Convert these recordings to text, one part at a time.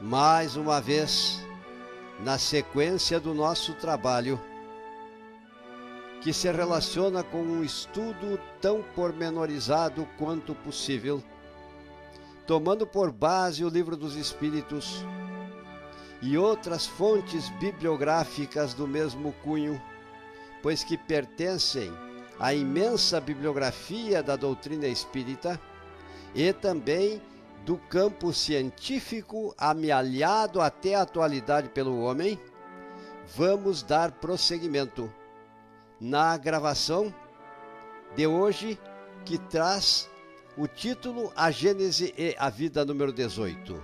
mais uma vez, na sequência do nosso trabalho, que se relaciona com um estudo tão pormenorizado quanto possível, tomando por base o Livro dos Espíritos e outras fontes bibliográficas do mesmo cunho, pois que pertencem à imensa bibliografia da doutrina espírita e também do campo científico amealhado até a atualidade pelo homem. Vamos dar prosseguimento na gravação de hoje, que traz o título A Gênese e a Vida, número 18.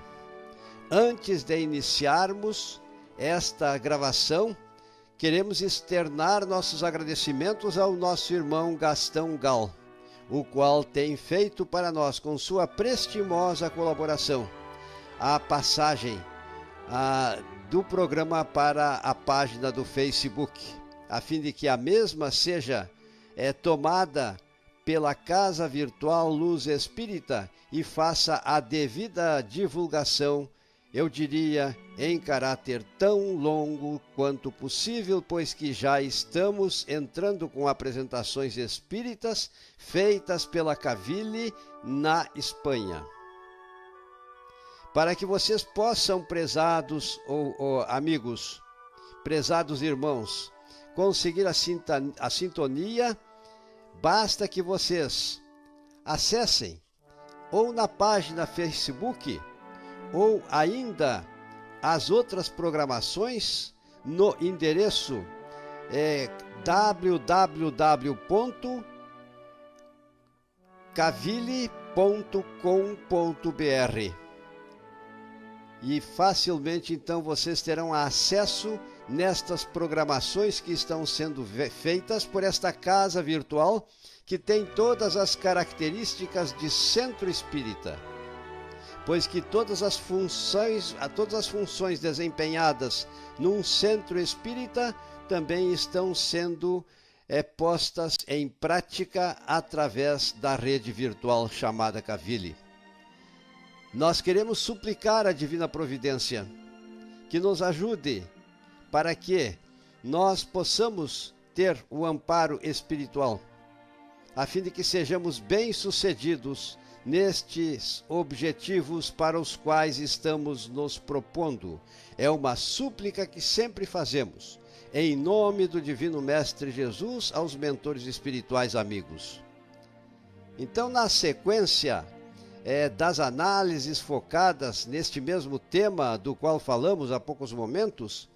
Antes de iniciarmos esta gravação, queremos externar nossos agradecimentos ao nosso irmão Gastão Gal, o qual tem feito para nós, com sua prestimosa colaboração, a passagem do programa para a página do Facebook, a fim de que a mesma seja tomada pela Casa Virtual Luz Espírita e faça a devida divulgação, eu diria, em caráter tão longo quanto possível, pois que já estamos entrando com apresentações espíritas feitas pela Cavili na Espanha. Para que vocês possam, prezados amigos, prezados irmãos, conseguir a sintonia, basta que vocês acessem ou na página Facebook ou ainda as outras programações no endereço www.cavili.com.br, e facilmente então vocês terão acesso nestas programações que estão sendo feitas por esta casa virtual, que tem todas as características de centro espírita, pois que todas as funções desempenhadas num centro espírita também estão sendo postas em prática através da rede virtual chamada Cavili. Nós queremos suplicar a Divina Providência que nos ajude para que nós possamos ter o amparo espiritual, a fim de que sejamos bem-sucedidos nestes objetivos para os quais estamos nos propondo. É uma súplica que sempre fazemos, em nome do Divino Mestre Jesus, aos mentores espirituais amigos. Então, na sequência das análises focadas neste mesmo tema do qual falamos há poucos momentos,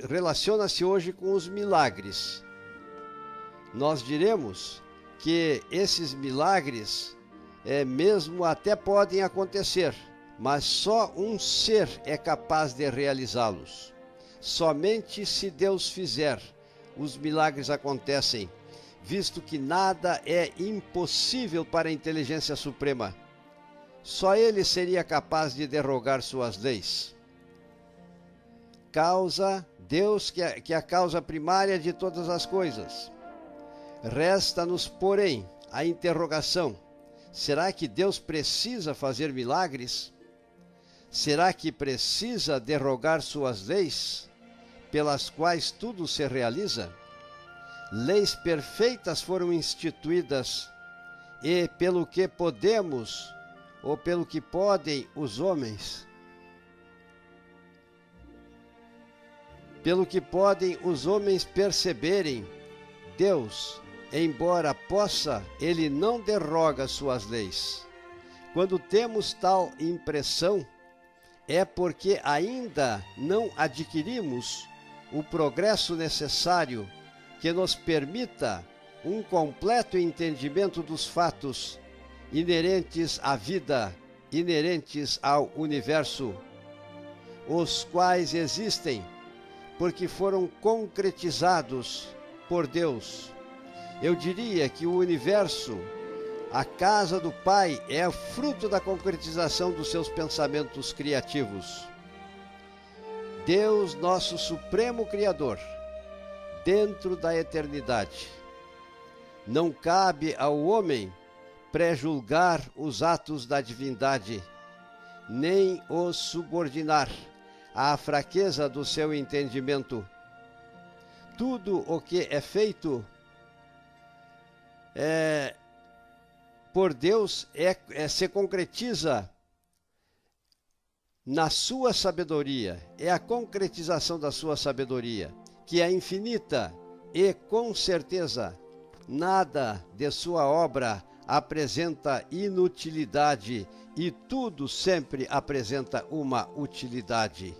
relaciona-se hoje com os milagres. Nós diremos que esses milagres mesmo até podem acontecer, mas só um ser é capaz de realizá-los. Somente se Deus fizer, os milagres acontecem, visto que nada é impossível para a inteligência suprema. Só Ele seria capaz de derrogar suas leis. Deus que é a causa primária de todas as coisas. Resta-nos, porém, a interrogação: será que Deus precisa fazer milagres? Será que precisa derrogar suas leis, pelas quais tudo se realiza? Leis perfeitas foram instituídas, e pelo que podemos, ou pelo que podem os homens, perceberem, Deus, embora possa, Ele não derroga suas leis. Quando temos tal impressão, é porque ainda não adquirimos o progresso necessário que nos permita um completo entendimento dos fatos inerentes à vida, inerentes ao universo, os quais existem porque foram concretizados por Deus. Eu diria que o universo, a casa do Pai, é fruto da concretização dos seus pensamentos criativos. Deus, nosso Supremo Criador, dentro da eternidade. Não cabe ao homem prejulgar os atos da divindade, nem os subordinar à fraqueza do seu entendimento. Tudo o que é feito por Deus se concretiza na sua sabedoria, é a concretização da sua sabedoria, que é infinita, e com certeza nada de sua obra apresenta inutilidade, e tudo sempre apresenta uma utilidade.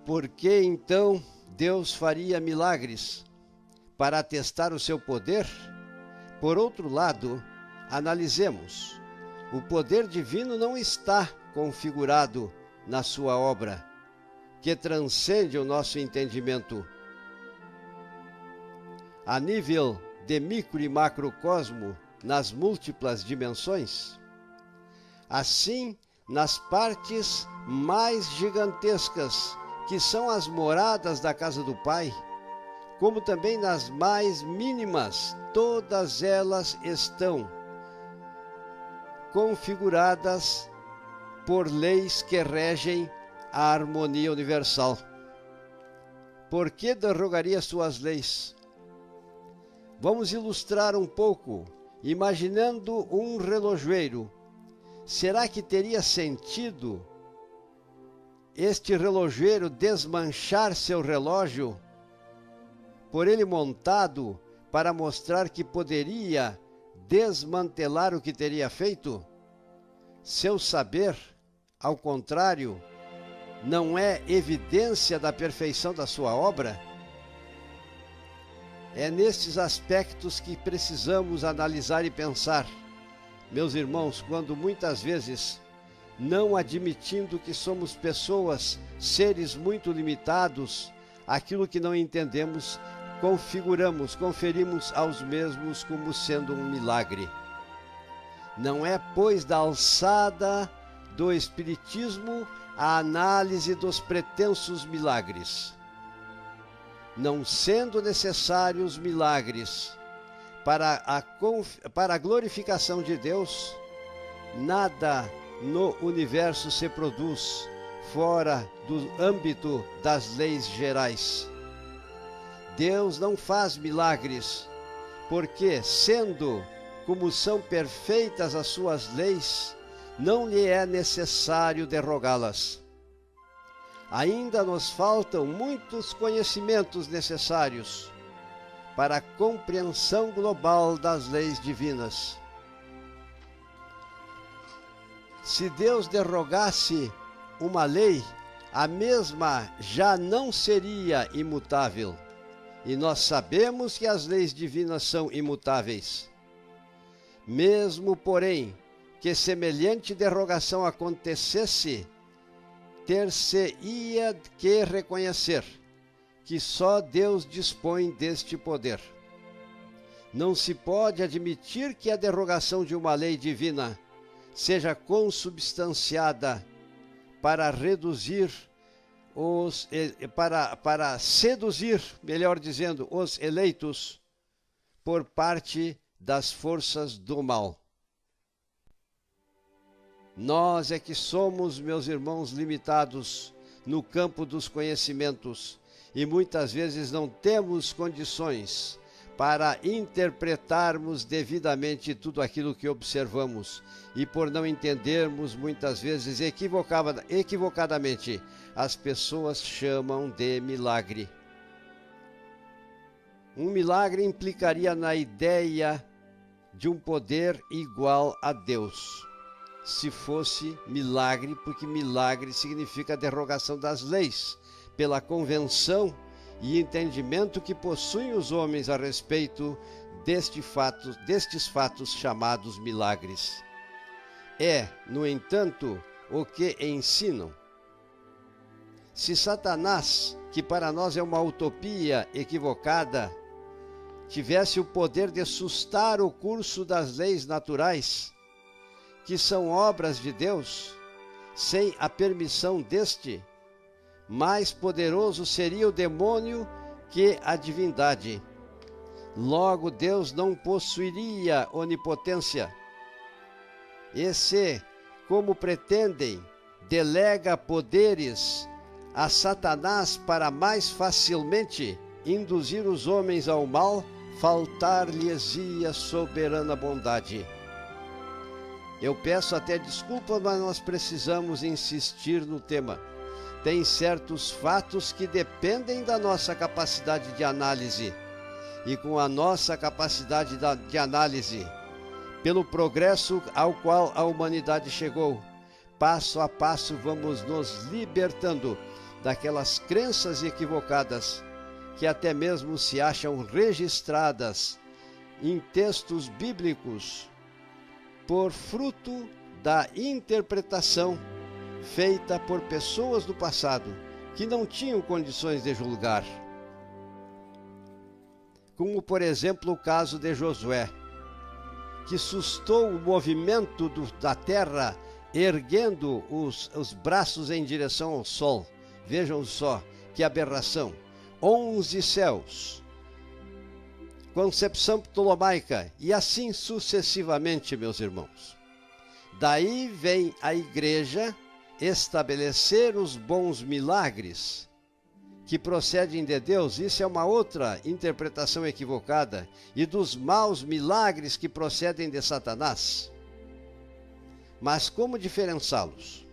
Por que então Deus faria milagres? Para atestar o seu poder? Por outro lado, analisemos. O poder divino não está configurado na sua obra, que transcende o nosso entendimento. A nível de micro e macrocosmo, nas múltiplas dimensões, assim nas partes mais gigantescas, que são as moradas da casa do Pai, como também nas mais mínimas, todas elas estão configuradas por leis que regem a harmonia universal. Por que derrogaria suas leis? Vamos ilustrar um pouco, imaginando um relojoeiro. Será que teria sentido este relojoeiro desmanchar seu relógio, por ele montado, para mostrar que poderia desmantelar o que teria feito? Seu saber, ao contrário, não é evidência da perfeição da sua obra? É nestes aspectos que precisamos analisar e pensar, meus irmãos, quando muitas vezes, não admitindo que somos pessoas, seres muito limitados, aquilo que não entendemos, conferimos aos mesmos como sendo um milagre. Não é, pois, da alçada do Espiritismo a análise dos pretensos milagres. Não sendo necessários milagres para a glorificação de Deus, nada no universo se produz fora do âmbito das leis gerais. Deus não faz milagres, porque, sendo como são perfeitas as suas leis, não lhe é necessário derrogá-las. Ainda nos faltam muitos conhecimentos necessários para a compreensão global das leis divinas. Se Deus derrogasse uma lei, a mesma já não seria imutável. E nós sabemos que as leis divinas são imutáveis. Mesmo, porém, que semelhante derrogação acontecesse, ter-se-ia que reconhecer que só Deus dispõe deste poder. Não se pode admitir que a derrogação de uma lei divina seja consubstanciada para reduzir para seduzir, melhor dizendo, os eleitos por parte das forças do mal. Nós é que somos, meus irmãos, limitados no campo dos conhecimentos e muitas vezes não temos condições para interpretarmos devidamente tudo aquilo que observamos, e por não entendermos muitas vezes equivocadamente, as pessoas chamam de milagre. Um milagre implicaria na ideia de um poder igual a Deus, se fosse milagre, porque milagre significa derrogação das leis, pela convenção e entendimento que possuem os homens a respeito destes fatos chamados milagres. É, no entanto, o que ensinam. Se Satanás, que para nós é uma utopia equivocada, tivesse o poder de sustar o curso das leis naturais, que são obras de Deus, sem a permissão deste, mais poderoso seria o demônio que a divindade. Logo, Deus não possuiria onipotência. E se como pretendem, delega poderes a Satanás para mais facilmente induzir os homens ao mal, faltar-lhes-ia soberana bondade. Eu peço até desculpa, mas nós precisamos insistir no tema. Tem certos fatos que dependem da nossa capacidade de análise. E com a nossa capacidade de análise, pelo progresso ao qual a humanidade chegou, passo a passo vamos nos libertando daquelas crenças equivocadas que até mesmo se acham registradas em textos bíblicos por fruto da interpretação feita por pessoas do passado que não tinham condições de julgar. Como, por exemplo, o caso de Josué, que sustou o movimento da terra, erguendo os braços em direção ao sol. Vejam só que aberração. 11 céus, concepção ptolomaica, e assim sucessivamente, meus irmãos. Daí vem a igreja estabelecer os bons milagres que procedem de Deus. Isso é uma outra interpretação equivocada. E dos maus milagres que procedem de Satanás. Mas como diferenciá-los?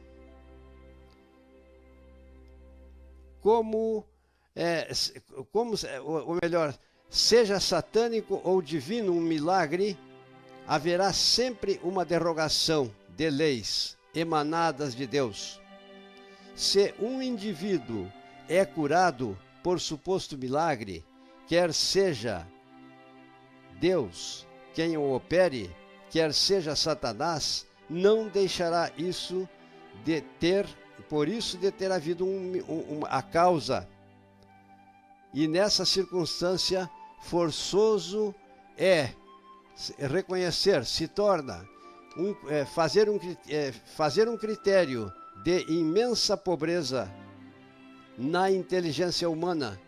Ou melhor, seja satânico ou divino um milagre, haverá sempre uma derrogação de leis emanadas de Deus. Se um indivíduo é curado por suposto milagre, quer seja Deus quem o opere, quer seja Satanás, não deixará isso de ter, por isso de ter havido a causa. E nessa circunstância, forçoso é reconhecer, se torna fazer um critério de imensa pobreza na inteligência humana,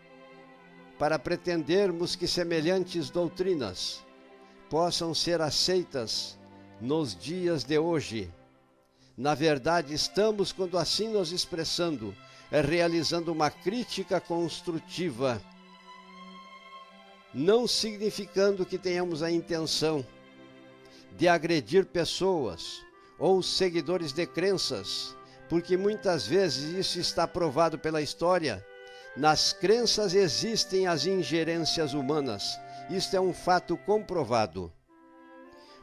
para pretendermos que semelhantes doutrinas possam ser aceitas nos dias de hoje. Na verdade, estamos, quando assim nos expressando, realizando uma crítica construtiva, não significando que tenhamos a intenção de agredir pessoas ou seguidores de crenças, porque muitas vezes isso está provado pela história. Nas crenças existem as ingerências humanas. Isto é um fato comprovado.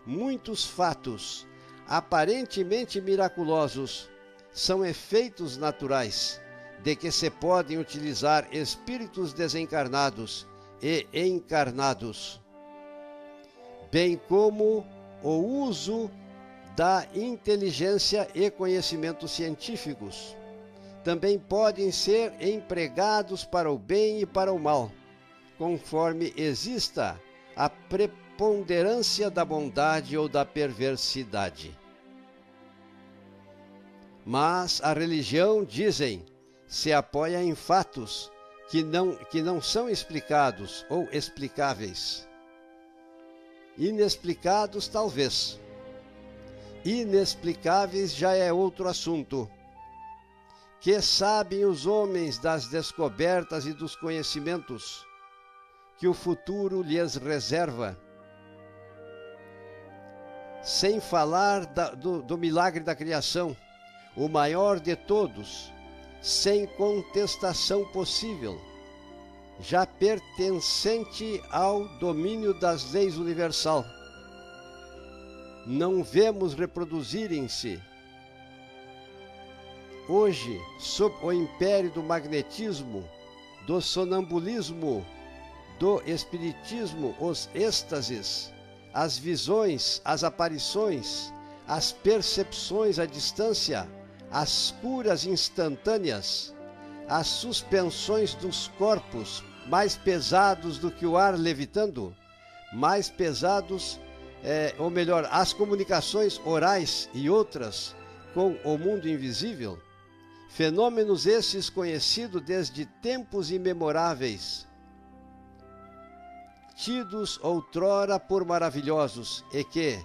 Muitos fatos aparentemente miraculosos são efeitos naturais de que se podem utilizar espíritos desencarnados e encarnados, bem como o uso da inteligência e conhecimentos científicos. Também podem ser empregados para o bem e para o mal, conforme exista a preponderância da bondade ou da perversidade. Mas a religião, dizem, se apoia em fatos que não são explicados ou explicáveis. Inexplicados, talvez. Inexplicáveis já é outro assunto. Que sabem os homens das descobertas e dos conhecimentos que o futuro lhes reserva. Sem falar do milagre da criação, o maior de todos, sem contestação possível, já pertencente ao domínio das leis universal. Não vemos reproduzirem-se hoje, sob o império do magnetismo, do sonambulismo, do espiritismo, os êxtases, as visões, as aparições, as percepções à distância, as curas instantâneas, as suspensões dos corpos mais pesados do que o ar levitando, mais pesados, ou melhor, as comunicações orais e outras com o mundo invisível, fenômenos esses conhecidos desde tempos imemoráveis, tidos outrora por maravilhosos e que,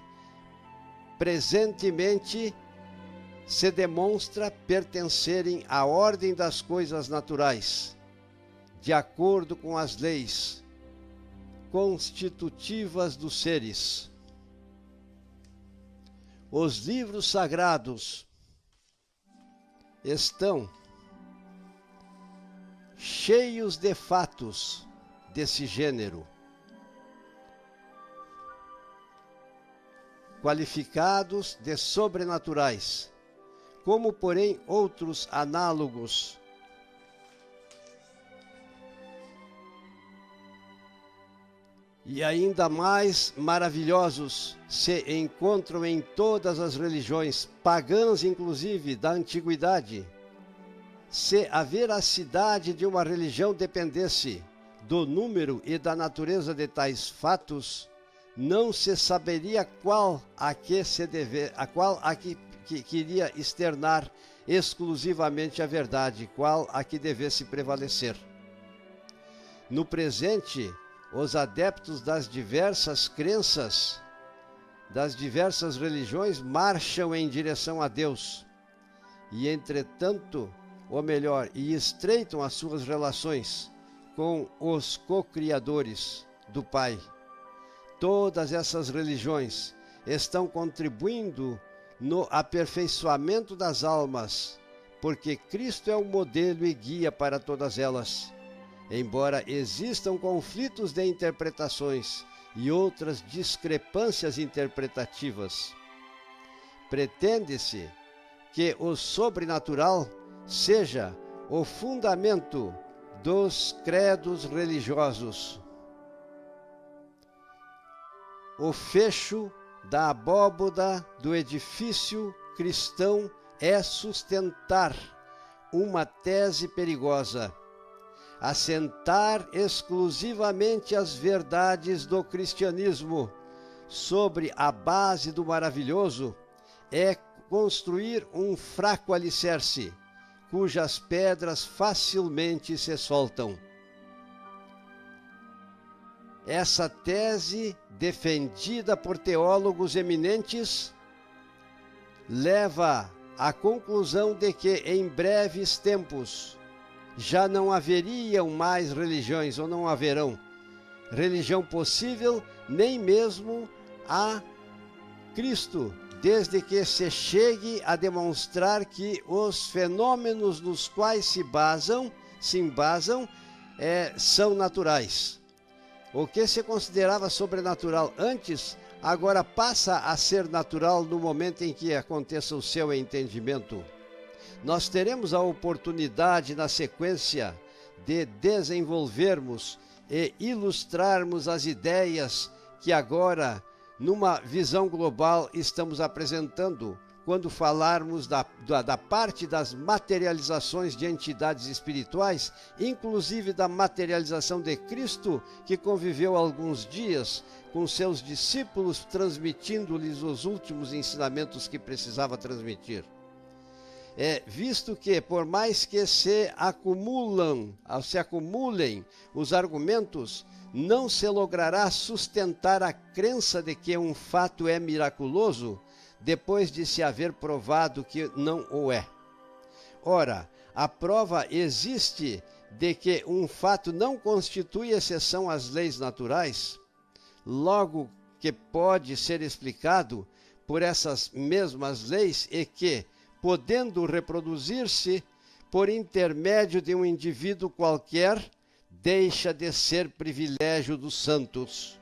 presentemente, se demonstra pertencerem à ordem das coisas naturais, de acordo com as leis constitutivas dos seres. Os livros sagrados estão cheios de fatos desse gênero, qualificados de sobrenaturais, como porém outros análogos e ainda mais maravilhosos se encontram em todas as religiões, pagãs inclusive, da antiguidade. Se a veracidade de uma religião dependesse do número e da natureza de tais fatos, não se saberia qual a que queria externar exclusivamente a verdade, qual a que devesse prevalecer. No presente, os adeptos das diversas crenças, das diversas religiões, marcham em direção a Deus e, entretanto, e estreitam as suas relações com os co-criadores do Pai. Todas essas religiões estão contribuindo no aperfeiçoamento das almas, porque Cristo é o modelo e guia para todas elas. Embora existam conflitos de interpretações e outras discrepâncias interpretativas, pretende-se que o sobrenatural seja o fundamento dos credos religiosos. O fecho da abóboda do edifício cristão é sustentar uma tese perigosa: assentar exclusivamente as verdades do cristianismo sobre a base do maravilhoso é construir um fraco alicerce, cujas pedras facilmente se soltam. Essa tese, defendida por teólogos eminentes, leva à conclusão de que em breves tempos já não haveriam mais religiões, ou não haverão religião possível, nem mesmo a Cristo, desde que se chegue a demonstrar que os fenômenos nos quais se embasam são naturais. O que se considerava sobrenatural antes, agora passa a ser natural no momento em que aconteça o seu entendimento. Nós teremos a oportunidade, na sequência, de desenvolvermos e ilustrarmos as ideias que agora, numa visão global, estamos apresentando, quando falarmos da parte das materializações de entidades espirituais, inclusive da materialização de Cristo, que conviveu alguns dias com seus discípulos, transmitindo-lhes os últimos ensinamentos que precisava transmitir. Visto que, por mais que se acumulem os argumentos, não se logrará sustentar a crença de que um fato é miraculoso, depois de se haver provado que não o é. Ora, a prova existe de que um fato não constitui exceção às leis naturais, logo que pode ser explicado por essas mesmas leis e que, podendo reproduzir-se por intermédio de um indivíduo qualquer, deixa de ser privilégio dos santos.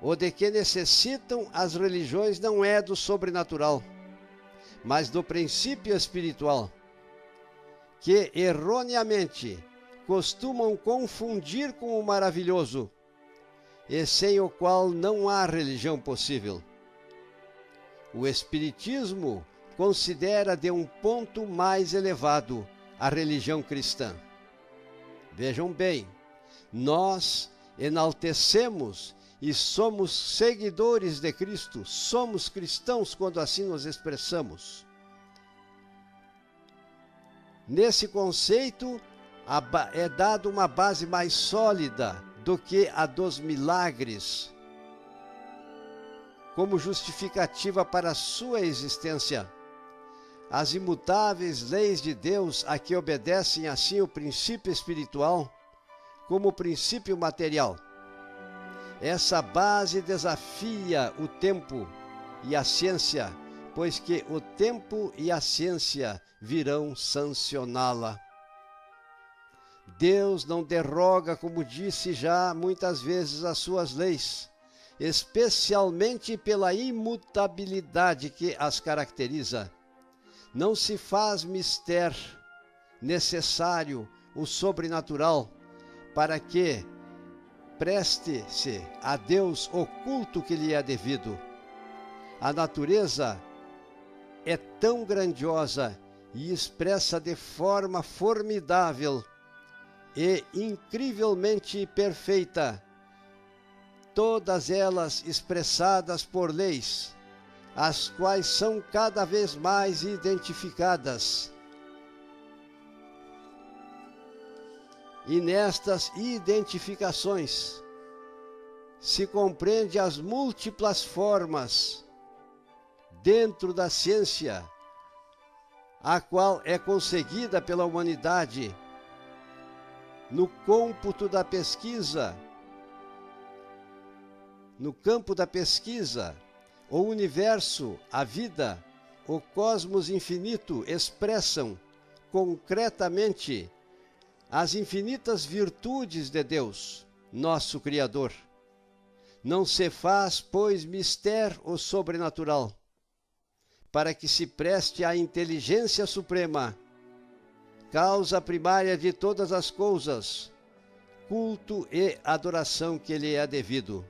O de que necessitam as religiões não é do sobrenatural, mas do princípio espiritual, que erroneamente costumam confundir com o maravilhoso, e sem o qual não há religião possível. O Espiritismo considera de um ponto mais elevado a religião cristã. Vejam bem, nós enaltecemos e somos seguidores de Cristo, somos cristãos quando assim nos expressamos. Nesse conceito é dada uma base mais sólida do que a dos milagres, como justificativa para a sua existência. As imutáveis leis de Deus a que obedecem assim o princípio espiritual como o princípio material. Essa base desafia o tempo e a ciência, pois que o tempo e a ciência virão sancioná-la. Deus não derroga, como disse já muitas vezes, as suas leis, especialmente pela imutabilidade que as caracteriza. Não se faz mister necessário o sobrenatural para que preste-se a Deus o culto que lhe é devido. A natureza é tão grandiosa e expressa de forma formidável e incrivelmente perfeita, todas elas expressadas por leis, as quais são cada vez mais identificadas. E nestas identificações se compreende as múltiplas formas dentro da ciência, a qual é conseguida pela humanidade no cômputo da pesquisa, no campo da pesquisa. O universo, a vida, o cosmos infinito expressam concretamente as infinitas virtudes de Deus, nosso Criador. Não se faz, pois, mister o sobrenatural, para que se preste à inteligência suprema, causa primária de todas as coisas, culto e adoração que lhe é devido.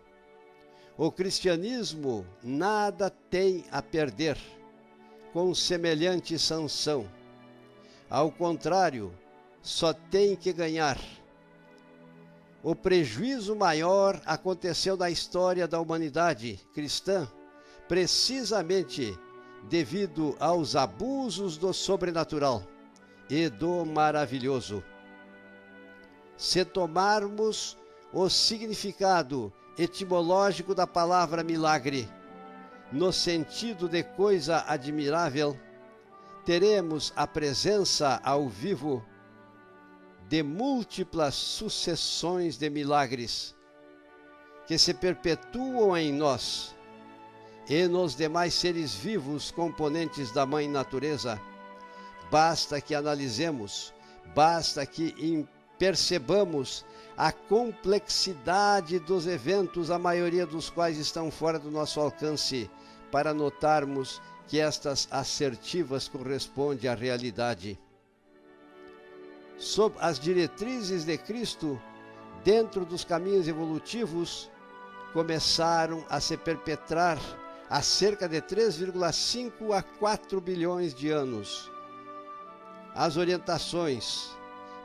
O cristianismo nada tem a perder com semelhante sanção. Ao contrário, só tem que ganhar. O prejuízo maior aconteceu na história da humanidade cristã, precisamente devido aos abusos do sobrenatural e do maravilhoso. Se tomarmos o significado etimológico da palavra milagre, no sentido de coisa admirável, teremos a presença ao vivo de múltiplas sucessões de milagres que se perpetuam em nós e nos demais seres vivos componentes da Mãe Natureza. Basta que analisemos, basta que percebamos a complexidade dos eventos, a maioria dos quais estão fora do nosso alcance, para notarmos que estas assertivas correspondem à realidade. Sob as diretrizes de Cristo, dentro dos caminhos evolutivos, começaram a se perpetrar há cerca de 3,5 a 4 bilhões de anos. As orientações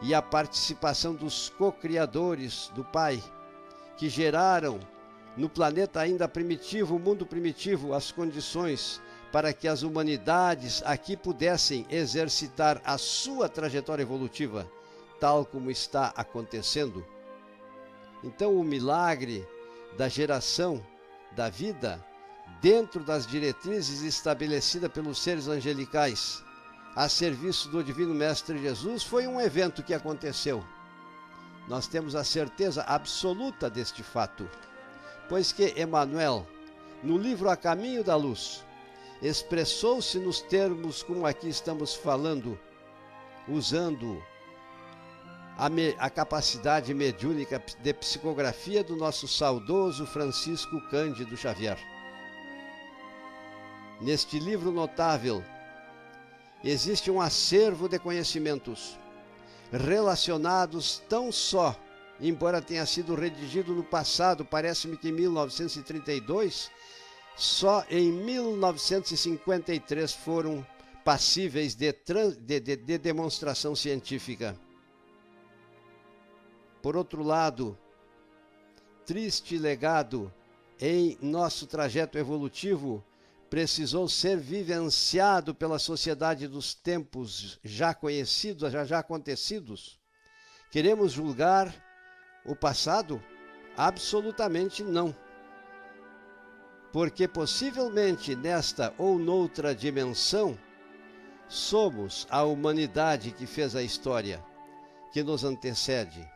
e a participação dos co-criadores do Pai, que geraram no planeta ainda primitivo, mundo primitivo, as condições para que as humanidades aqui pudessem exercitar a sua trajetória evolutiva, tal como está acontecendo. Então, o milagre da geração da vida, dentro das diretrizes estabelecidas pelos seres angelicais, a serviço do Divino Mestre Jesus, foi um evento que aconteceu. Nós temos a certeza absoluta deste fato, pois que Emmanuel, no livro A Caminho da Luz, expressou-se nos termos como aqui estamos falando, usando a capacidade mediúnica de psicografia do nosso saudoso Francisco Cândido Xavier. Neste livro notável, existe um acervo de conhecimentos relacionados tão só, embora tenha sido redigido no passado, parece-me que em 1932, só em 1953 foram passíveis de demonstração científica. Por outro lado, triste legado em nosso trajeto evolutivo precisou ser vivenciado pela sociedade dos tempos já conhecidos, já acontecidos. Queremos julgar o passado? Absolutamente não. porque possivelmente nesta ou noutra dimensão, somos a humanidade que fez a história, que nos antecede.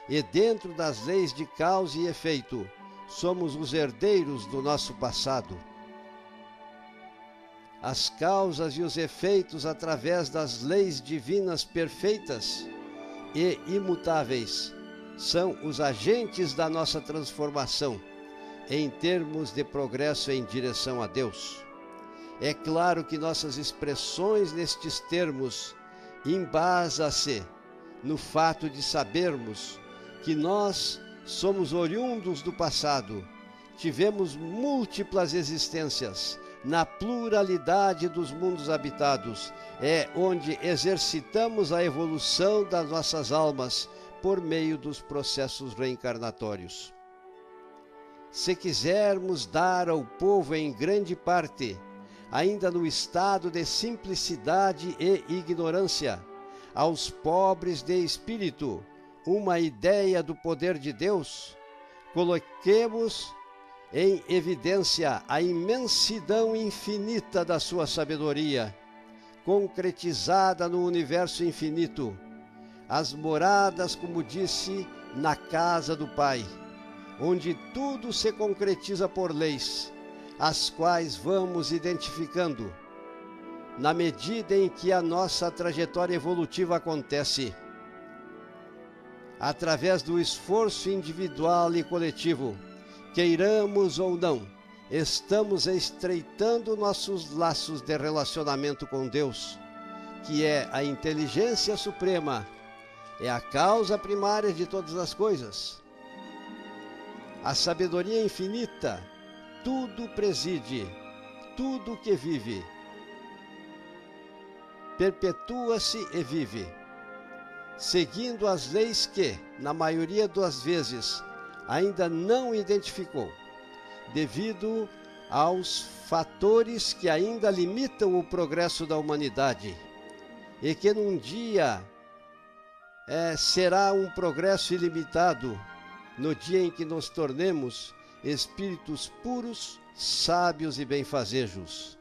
E dentro das leis de causa e efeito, somos os herdeiros do nosso passado. As causas e os efeitos através das leis divinas perfeitas e imutáveis são os agentes da nossa transformação em termos de progresso em direção a Deus. É claro que nossas expressões nestes termos embasam-se no fato de sabermos que nós somos oriundos do passado, tivemos múltiplas existências na pluralidade dos mundos habitados, é onde exercitamos a evolução das nossas almas por meio dos processos reencarnatórios. Se quisermos dar ao povo em grande parte, ainda no estado de simplicidade e ignorância, aos pobres de espírito, uma ideia do poder de Deus, coloquemos em evidência a imensidão infinita da sua sabedoria, concretizada no universo infinito, as moradas, como disse, na casa do Pai, onde tudo se concretiza por leis, as quais vamos identificando, na medida em que a nossa trajetória evolutiva acontece, através do esforço individual e coletivo. Queiramos ou não, estamos estreitando nossos laços de relacionamento com Deus, que é a inteligência suprema, é a causa primária de todas as coisas. A sabedoria infinita, tudo preside, tudo que vive, perpetua-se e vive, seguindo as leis que, na maioria das vezes, ainda não identificou, devido aos fatores que ainda limitam o progresso da humanidade, e que num dia será um progresso ilimitado, no dia em que nos tornemos espíritos puros, sábios e benfazejos.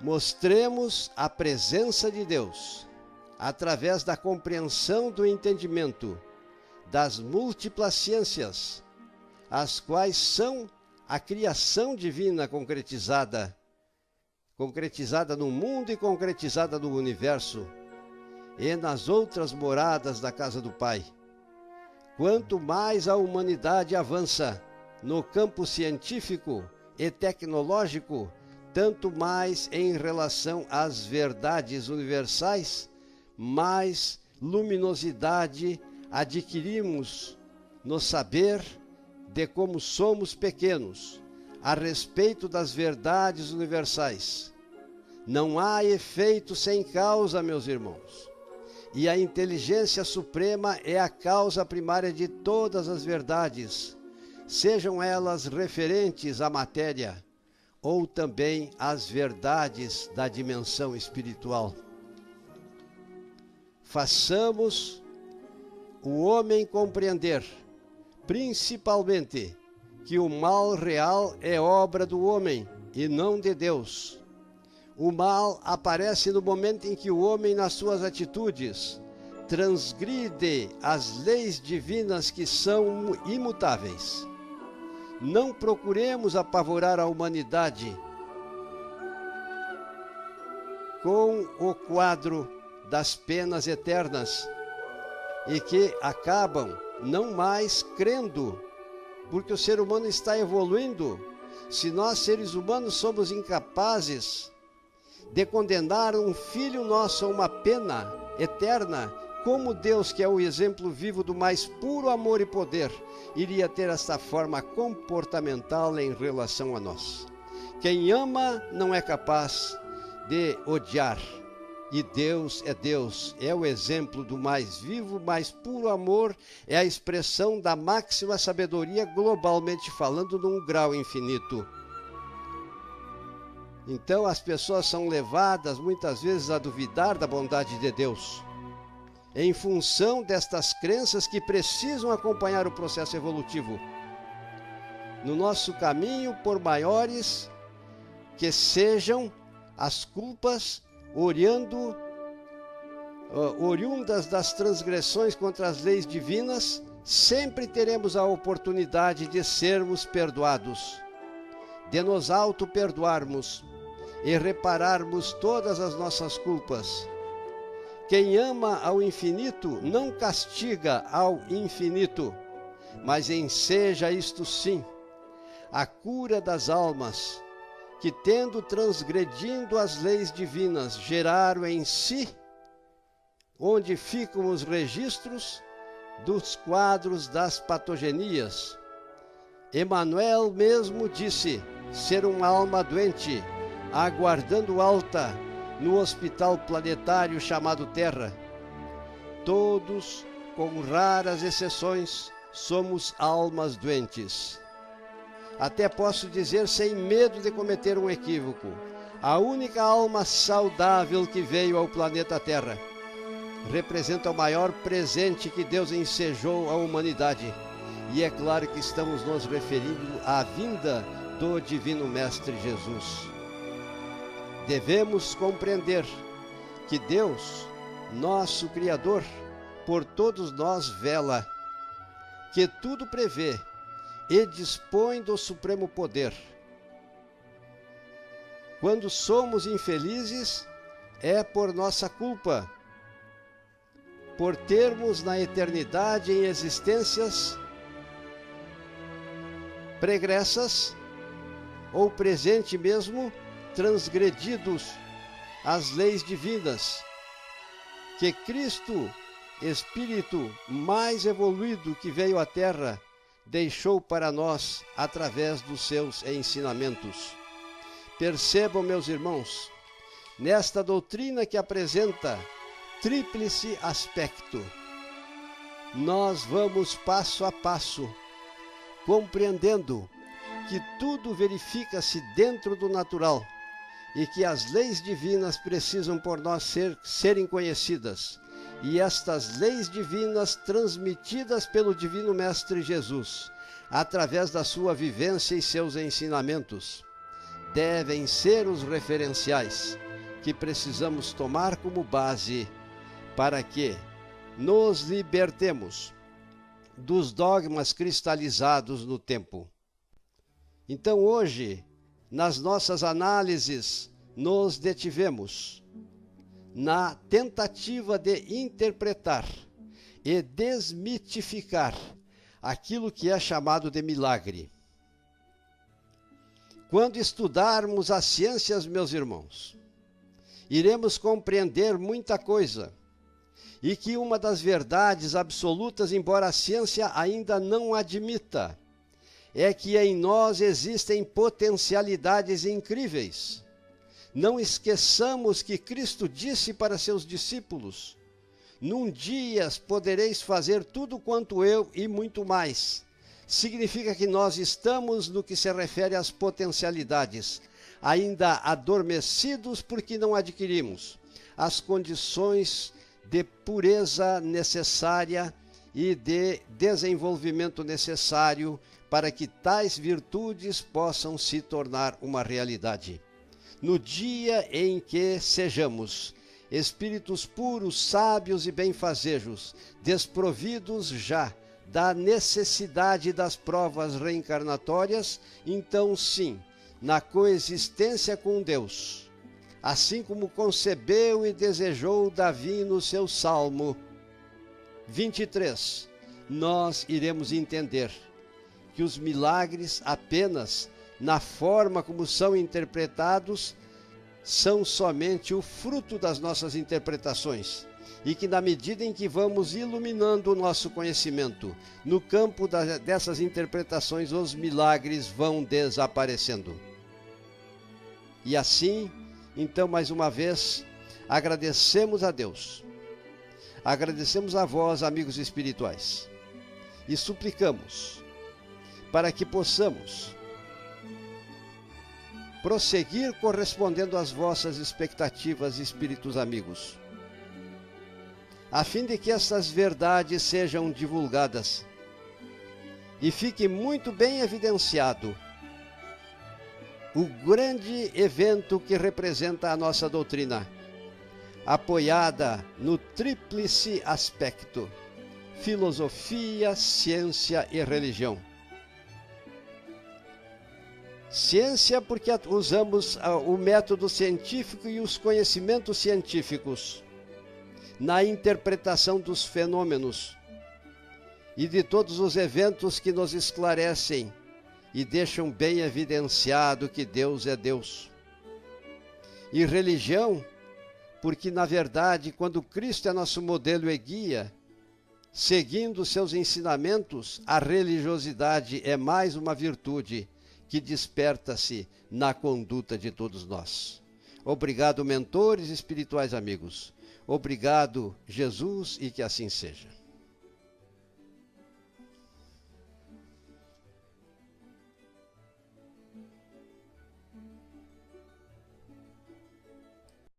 Mostremos a presença de Deus, através da compreensão do entendimento das múltiplas ciências, as quais são a criação divina concretizada no mundo e concretizada no universo e nas outras moradas da casa do Pai. Quanto mais a humanidade avança no campo científico e tecnológico, tanto mais em relação às verdades universais, mais luminosidade adquirimos no saber de como somos pequenos a respeito das verdades universais. Não há efeito sem causa, meus irmãos, e a inteligência suprema é a causa primária de todas as verdades, sejam elas referentes à matéria ou também às verdades da dimensão espiritual. Façamos o homem compreender, principalmente, que o mal real é obra do homem e não de Deus. O mal aparece no momento em que o homem, nas suas atitudes, transgride as leis divinas que são imutáveis. Não procuremos apavorar a humanidade com o quadro das penas eternas, e que acabam não mais crendo, porque o ser humano está evoluindo. Se nós, seres humanos, somos incapazes de condenar um filho nosso a uma pena eterna, como Deus, que é o exemplo vivo do mais puro amor e poder, iria ter esta forma comportamental em relação a nós? Quem ama não é capaz de odiar. E Deus, é o exemplo do mais vivo, mais puro amor, é a expressão da máxima sabedoria, globalmente falando, num grau infinito. Então as pessoas são levadas muitas vezes a duvidar da bondade de Deus, em função destas crenças que precisam acompanhar o processo evolutivo. no nosso caminho, por maiores que sejam as culpas oriundas das transgressões contra as leis divinas, sempre teremos a oportunidade de sermos perdoados, de nos auto-perdoarmos e repararmos todas as nossas culpas. Quem ama ao infinito não castiga ao infinito, mas enseja isto sim, a cura das almas, que tendo transgredindo as leis divinas, geraram em si, onde ficam os registros dos quadros das patogenias. Emmanuel mesmo disse ser uma alma doente, aguardando alta no hospital planetário chamado Terra. Todos, com raras exceções, somos almas doentes. Até posso dizer sem medo de cometer um equívoco, a única alma saudável que veio ao planeta Terra representa o maior presente que Deus ensejou à humanidade. E é claro que estamos nos referindo à vinda do Divino Mestre Jesus. Devemos compreender que Deus, nosso Criador, por todos nós vela, que tudo prevê e dispõe do supremo poder. Quando somos infelizes, é por nossa culpa, por termos na eternidade em existências pregressas ou presente mesmo transgredidos as leis divinas que Cristo, Espírito mais evoluído que veio à Terra, deixou para nós através dos seus ensinamentos. Percebam, meus irmãos, nesta doutrina que apresenta tríplice aspecto, nós vamos passo a passo, compreendendo que tudo verifica-se dentro do natural e que as leis divinas precisam por nós serem conhecidas, e estas leis divinas transmitidas pelo Divino Mestre Jesus, através da sua vivência e seus ensinamentos, devem ser os referenciais que precisamos tomar como base para que nos libertemos dos dogmas cristalizados no tempo. Então hoje, nas nossas análises, nos detivemos na tentativa de interpretar e desmitificar aquilo que é chamado de milagre. Quando estudarmos as ciências, meus irmãos, iremos compreender muita coisa, e que uma das verdades absolutas, embora a ciência ainda não admita, é que em nós existem potencialidades incríveis. Não esqueçamos que Cristo disse para seus discípulos: num dia podereis fazer tudo quanto eu e muito mais. Significa que nós estamos, no que se refere às potencialidades, ainda adormecidos porque não adquirimos as condições de pureza necessária e de desenvolvimento necessário para que tais virtudes possam se tornar uma realidade. No dia em que sejamos espíritos puros, sábios e benfazejos, desprovidos já da necessidade das provas reencarnatórias, então sim, na coexistência com Deus, assim como concebeu e desejou Davi no seu Salmo 23, nós iremos entender que os milagres apenas na forma como são interpretados são somente o fruto das nossas interpretações, e que na medida em que vamos iluminando o nosso conhecimento no campo dessas interpretações, os milagres vão desaparecendo. E assim, então, mais uma vez, agradecemos a Deus, agradecemos a vós, amigos espirituais, e suplicamos para que possamos prosseguir correspondendo às vossas expectativas, espíritos amigos, a fim de que essas verdades sejam divulgadas e fique muito bem evidenciado o grande evento que representa a nossa doutrina, apoiada no tríplice aspecto: filosofia, ciência e religião. Ciência, porque usamos o método científico e os conhecimentos científicos na interpretação dos fenômenos e de todos os eventos que nos esclarecem e deixam bem evidenciado que Deus é Deus. E religião, porque na verdade, quando Cristo é nosso modelo e guia, seguindo seus ensinamentos, a religiosidade é mais uma virtude que desperta-se na conduta de todos nós. Obrigado, mentores espirituais amigos. Obrigado, Jesus, e que assim seja.